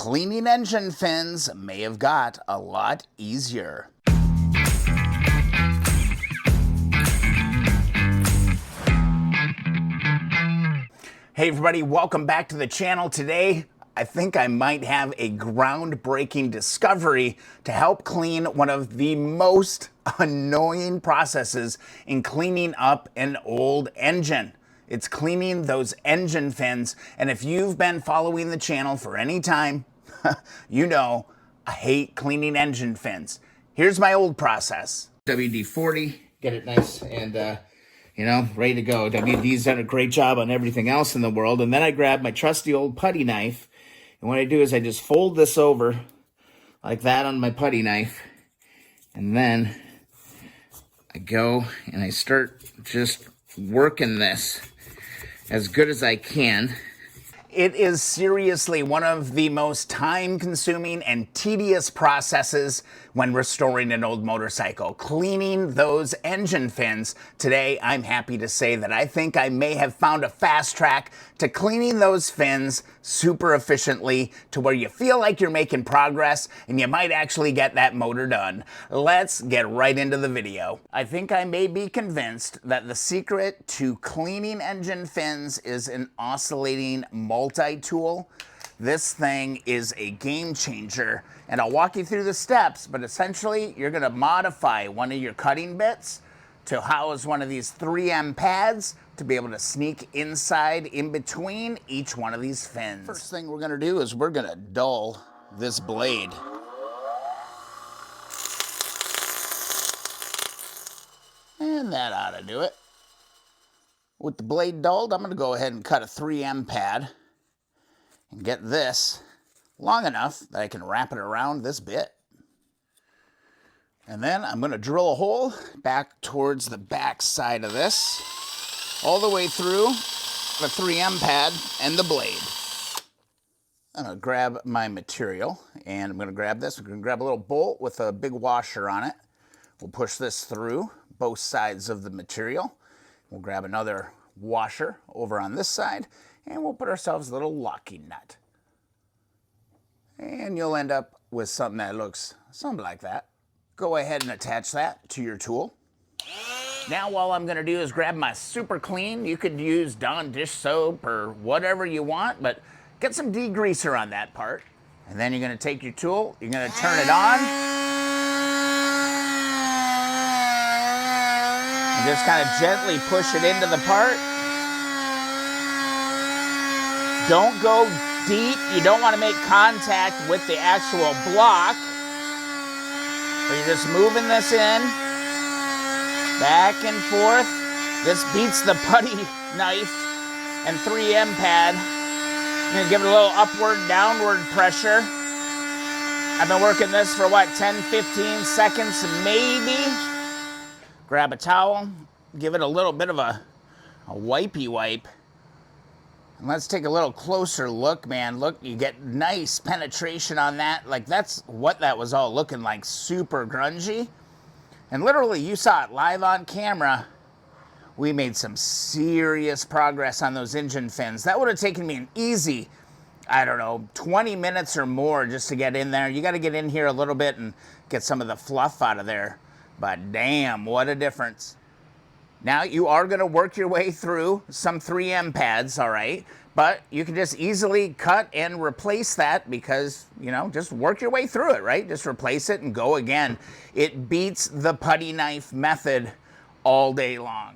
cleaning engine fins may have got a lot easier. Hey everybody, welcome back to the channel. Today, I think I might have a groundbreaking discovery to help clean one of the most annoying processes in cleaning up an old engine. It's cleaning those engine fins, and if you've been following the channel for any time, you know I hate cleaning engine fins. Here's my old process. WD-40, get it nice and ready to go. WD's done a great job on everything else in the world. And then I grab my trusty old putty knife. And what I do is I just fold this over like that on my putty knife. And then I go and I start just working this as good as I can. It is seriously one of the most time-consuming and tedious processes when restoring an old motorcycle, cleaning those engine fins. Today, I'm happy to say that I think I may have found a fast track to cleaning those fins super efficiently to where you feel like you're making progress and you might actually get that motor done. Let's get right into the video. I think I may be convinced that the secret to cleaning engine fins is an oscillating multi-tool. This thing is a game changer, and I'll walk you through the steps, but essentially you're gonna modify one of your cutting bits to house one of these 3M pads to be able to sneak inside in between each one of these fins. First thing we're gonna do is we're gonna dull this blade. And that ought to do it. With the blade dulled, I'm gonna go ahead and cut a 3M pad and get this long enough that I can wrap it around this bit. And then I'm gonna drill a hole back towards the back side of this, all the way through the 3M pad and the blade. I'm gonna grab my material, and I'm gonna grab this. I'm gonna grab a little bolt with a big washer on it. We'll push this through both sides of the material. We'll grab another washer over on this side, and we'll put ourselves a little locking nut. And you'll end up with something that looks something like that. Go ahead and attach that to your tool. Now all I'm gonna do is grab my super clean. You could use Dawn dish soap or whatever you want, but get some degreaser on that part. And then you're gonna take your tool, you're gonna turn it on, and just kind of gently push it into the part. Don't go deep. You don't want to make contact with the actual block. So you're just moving this in, back and forth. This beats the putty knife and 3M pad. I'm gonna give it a little upward, downward pressure. I've been working this for what, 10, 15 seconds maybe. Grab a towel, give it a little bit of a wipey wipe. And let's take a little closer look, man. Look, you get nice penetration on that. Like, that's what that was all looking like, super grungy. And literally, you saw it live on camera. We made some serious progress on those engine fins. That would have taken me an easy, I don't know, 20 minutes or more just to get in there. You got to get in here a little bit and get some of the fluff out of there. But damn, what a difference. Now, you are going to work your way through some 3M pads, all right? But you can just easily cut and replace that because, just work your way through it, right? Just replace it and go again. It beats the putty knife method all day long.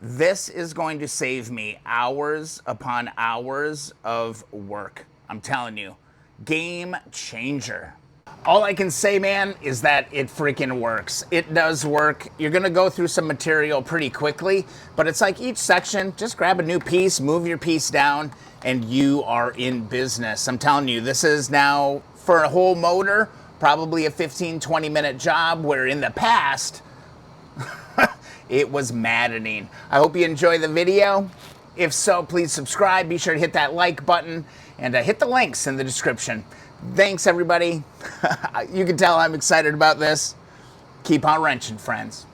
This is going to save me hours upon hours of work. I'm telling you, game changer. All I can say, man, is that it freaking works. It does work. You're gonna go through some material pretty quickly, but it's like each section, just grab a new piece, move your piece down, and you are in business. I'm telling you, this is now, for a whole motor, probably a 15, 20-minute job, where in the past, it was maddening. I hope you enjoy the video. If so, please subscribe. Be sure to hit that like button and hit the links in the description. Thanks, everybody. You can tell I'm excited about this. Keep on wrenching, friends.